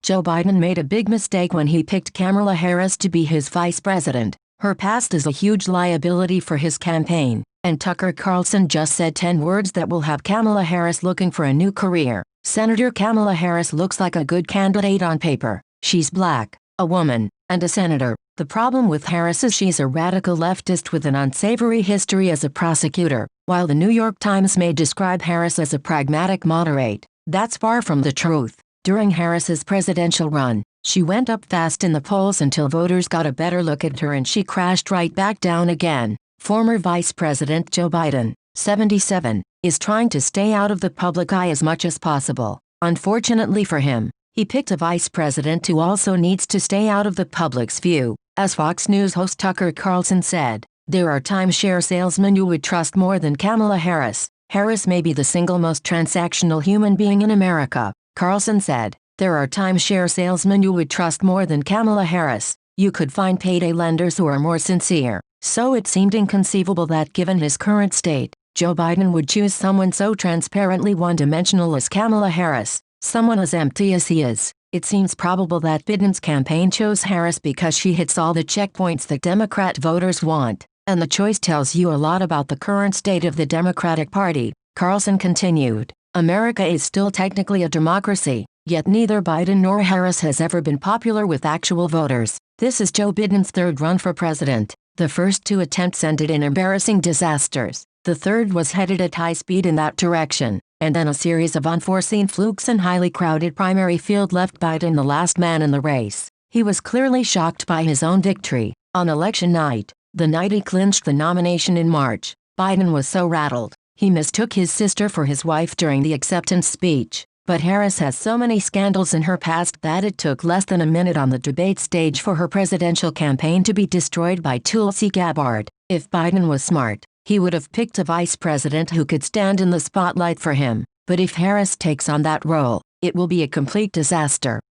Joe Biden made a big mistake when he picked Kamala Harris to be his vice president. Her past is a huge liability for his campaign, and Tucker Carlson just said 10 words that will have Kamala Harris looking for a new career. Senator Kamala Harris looks like a good candidate on paper. She's black, a woman, and a senator. The problem with Harris is she's a radical leftist with an unsavory history as a prosecutor. While the New York Times may describe Harris as a pragmatic moderate, that's far from the truth. During Harris's presidential run, she went up fast in the polls until voters got a better look at her and she crashed right back down again. Former Vice President Joe Biden, 77, is trying to stay out of the public eye as much as possible. Unfortunately for him, he picked a vice president who also needs to stay out of the public's view. As Fox News host Tucker Carlson said, "There are timeshare salesmen you would trust more than Kamala Harris. Harris may be the single most transactional human being in America." Carlson said, "There are timeshare salesmen you would trust more than Kamala Harris. You could find payday lenders who are more sincere." So it seemed inconceivable that given his current state, Joe Biden would choose someone so transparently one-dimensional as Kamala Harris, someone as empty as he is. It seems probable that Biden's campaign chose Harris because she hits all the checkpoints that Democrat voters want, and the choice tells you a lot about the current state of the Democratic Party. Carlson continued, "America is still technically a democracy, yet neither Biden nor Harris has ever been popular with actual voters. This is Joe Biden's third run for president. The first two attempts ended in embarrassing disasters. The third was headed at high speed in that direction, and then a series of unforeseen flukes and highly crowded primary field left Biden the last man in the race. He was clearly shocked by his own victory. On election night, the night he clinched the nomination in March, Biden was so rattled, he mistook his sister for his wife during the acceptance speech. But Harris has so many scandals in her past that it took less than a minute on the debate stage for her presidential campaign to be destroyed by Tulsi Gabbard. If Biden was smart, he would have picked a vice president who could stand in the spotlight for him. But if Harris takes on that role, it will be a complete disaster.